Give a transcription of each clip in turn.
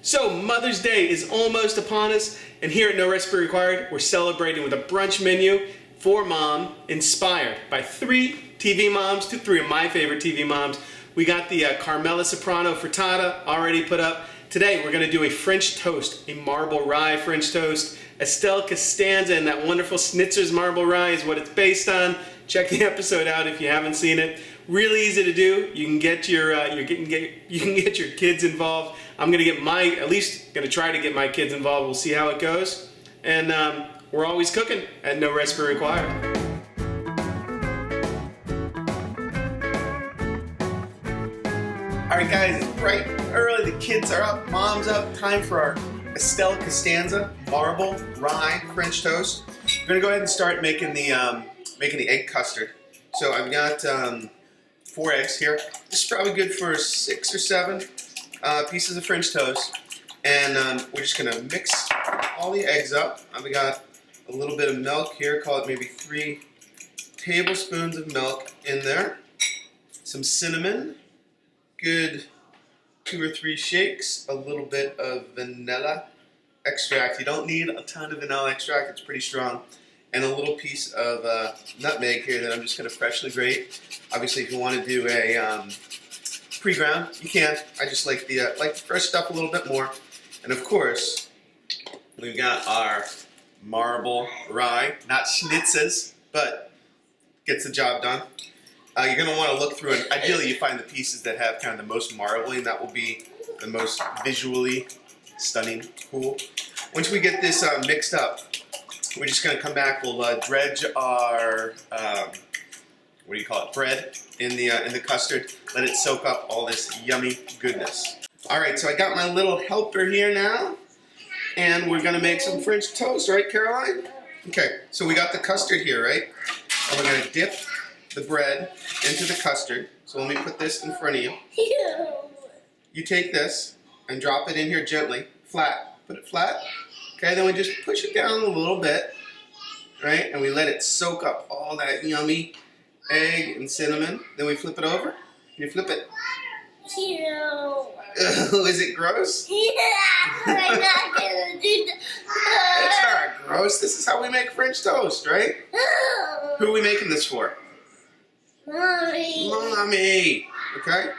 So Mother's Day is almost upon us, and here at No Recipe Required, we're celebrating with a brunch menu for mom, inspired by three TV moms, three of my favorite TV moms. We got the Carmela Soprano frittata already put up. Today we're going to do a French toast, a Marble Rye French toast. Estelle Costanza and that wonderful Schnitzer's Marble Rye is what it's based on. Check the episode out if you haven't seen it. Really easy to do. You can get your kids involved. I'm gonna get at least gonna try to get my kids involved. We'll see how it goes. And we're always cooking at No Recipe Required. All right, guys, it's bright early. The kids are up, mom's up. Time for our Estelle Costanza Marble Rye French toast. We're gonna go ahead and start making the egg custard. So I've got 4 eggs here. This is probably good for 6 or 7 pieces of French toast. And we're just gonna mix all the eggs up. I've got a little bit of milk here, call it maybe 3 tablespoons of milk in there. Some cinnamon, good 2 or 3 shakes, a little bit of vanilla extract. You don't need a ton of vanilla extract, it's pretty strong. And a little piece of nutmeg here that I'm just going to freshly grate. Obviously, if you want to do a pre-ground, you can. I just like the fresh stuff a little bit more. And of course, we've got our Marble Rye, not Schnitzes, but gets the job done. You're going to want to look through it. Ideally, you find the pieces that have kind of the most marbling. That will be the most visually stunning, cool. Once we get this mixed up, we're just going to come back. We'll dredge our bread in the custard. Let it soak up all this yummy goodness. All right, so I got my little helper here now, and we're going to make some French toast, right, Caroline? Okay, so we got the custard here, right? And we're going to dip the bread into the custard. So let me put this in front of you. You take this and drop it in here gently, flat. Put it flat. Okay, then we just push it down a little bit, right? And we let it soak up all that yummy egg and cinnamon. Then we flip it over. Can you flip it? Ew. Is it gross? Yeah, I'm not gonna do that. It's not gross. This is how we make French toast, right? Who are we making this for? Mommy. Mommy. Okay?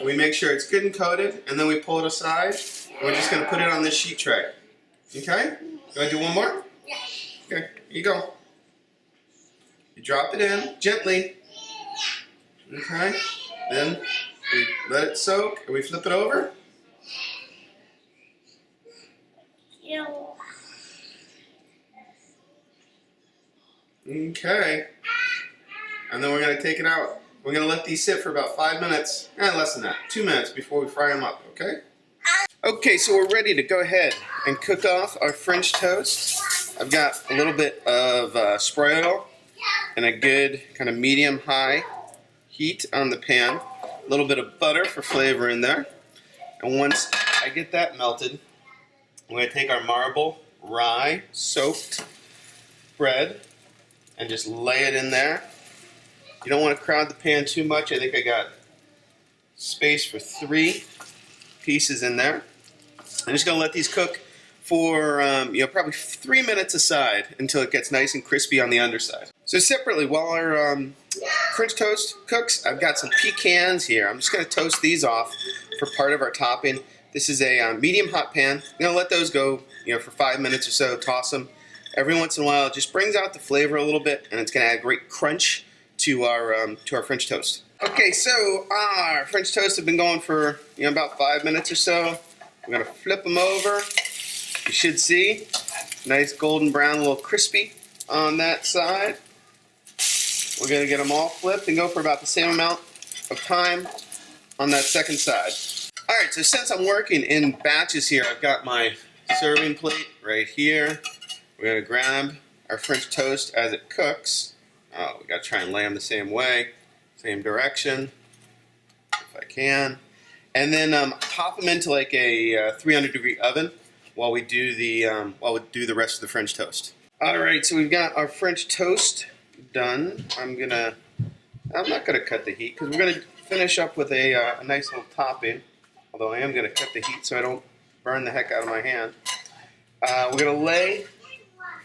We make sure it's good and coated, and then we pull it aside. And we're just going to put it on this sheet tray. Okay? You want to do one more? Yeah. Okay, here you go. You drop it in gently. Okay? Then we let it soak and we flip it over. Ew. Okay. And then we're going to take it out. We're going to let these sit for about 5 minutes, less than that, 2 minutes before we fry them up, okay? Okay, so we're ready to go ahead and cook off our French toast. I've got a little bit of spray oil and a good kind of medium-high heat on the pan. A little bit of butter for flavor in there. And once I get that melted, I'm going to take our Marble Rye soaked bread and just lay it in there. You don't want to crowd the pan too much. I think I got space for 3 pieces in there. I'm just going to let these cook for probably 3 minutes aside until it gets nice and crispy on the underside. So separately, while our French toast cooks, I've got some pecans here. I'm just going to toast these off for part of our topping. This is a medium hot pan. I'm going to let those go for 5 minutes or so, toss them. Every once in a while, it just brings out the flavor a little bit, and it's going to add great crunch to our French toast. Okay, so our French toast have been going for about 5 minutes or so. We're gonna flip them over. You should see nice golden brown, a little crispy on that side. We're gonna get them all flipped and go for about the same amount of time on that second side. All right, so since I'm working in batches here, I've got my serving plate right here. We're gonna grab our French toast as it cooks. We gotta try and lay them the same way, same direction, if I can. And then pop them into like a 300-degree oven while we do the rest of the French toast. All right, so we've got our French toast done. I'm not gonna cut the heat because we're gonna finish up with a nice little topping. Although I am gonna cut the heat so I don't burned the heck out of my hand. We're gonna lay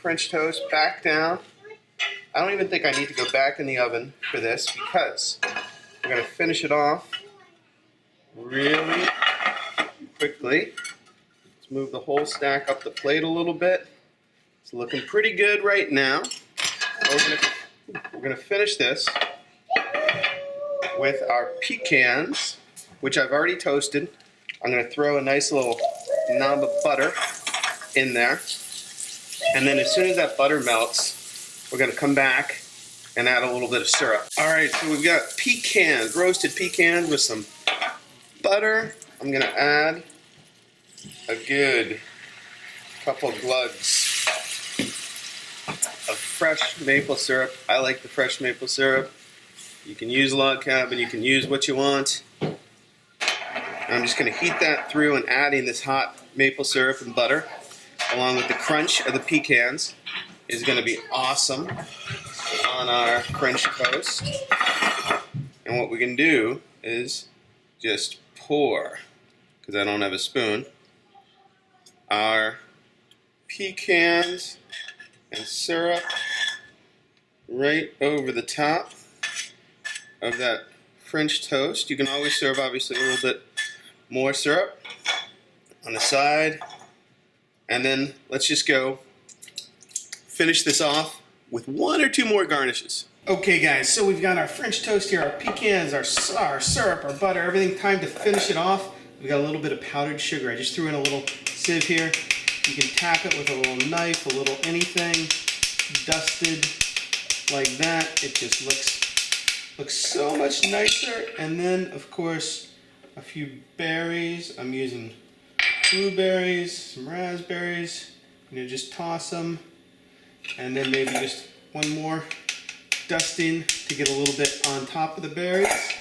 French toast back down. I don't even think I need to go back in the oven for this because we're gonna finish it off really quickly. Let's move the whole stack up the plate a little bit. It's looking pretty good right now. We're gonna finish this with our pecans, which I've already toasted. I'm gonna throw a nice little knob of butter in there. And then as soon as that butter melts, we're gonna come back and add a little bit of syrup. All right, so we've got pecans, roasted pecans with some butter. I'm gonna add a good couple glugs of fresh maple syrup. I like the fresh maple syrup. You can use log cabin, you can use what you want. I'm just going to heat that through and adding this hot maple syrup and butter along with the crunch of the pecans is going to be awesome on our French toast. And what we can do is just pour, because I don't have a spoon, our pecans and syrup right over the top of that French toast. You can always serve obviously a little bit more syrup on the side, and then let's just go finish this off with one or two more garnishes. Okay guys, so we've got our French toast here, our pecans, our syrup, our butter, everything. Time to finish it off. We've got a little bit of powdered sugar. I just threw in a little sieve here. You can tap it with a little knife, a little anything, dusted like that. It just looks so much nicer. And then of course a few berries. I'm using blueberries, some raspberries. Just toss them, and then maybe just one more dusting to get a little bit on top of the berries.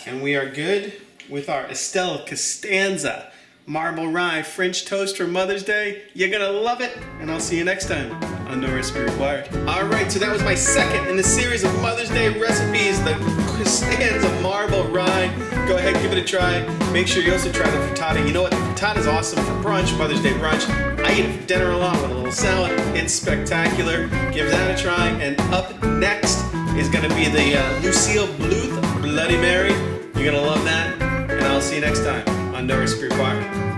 And we are good with our Estelle Costanza Marble Rye French toast for Mother's Day. You're gonna love it, and I'll see you next time on No Recipe Required. All right, so that was my second in the series of Mother's Day recipes, the Costanza Marble Rye. Go ahead, give it a try. Make sure you also try the frittata. You know what? The frittata is awesome for brunch, Mother's Day brunch. I eat it for dinner a lot with a little salad. It's spectacular. Give that a try. And up next is gonna be the Lucille Bluth Bloody Mary. You're gonna love that, and I'll see you next time on No Recipe Required.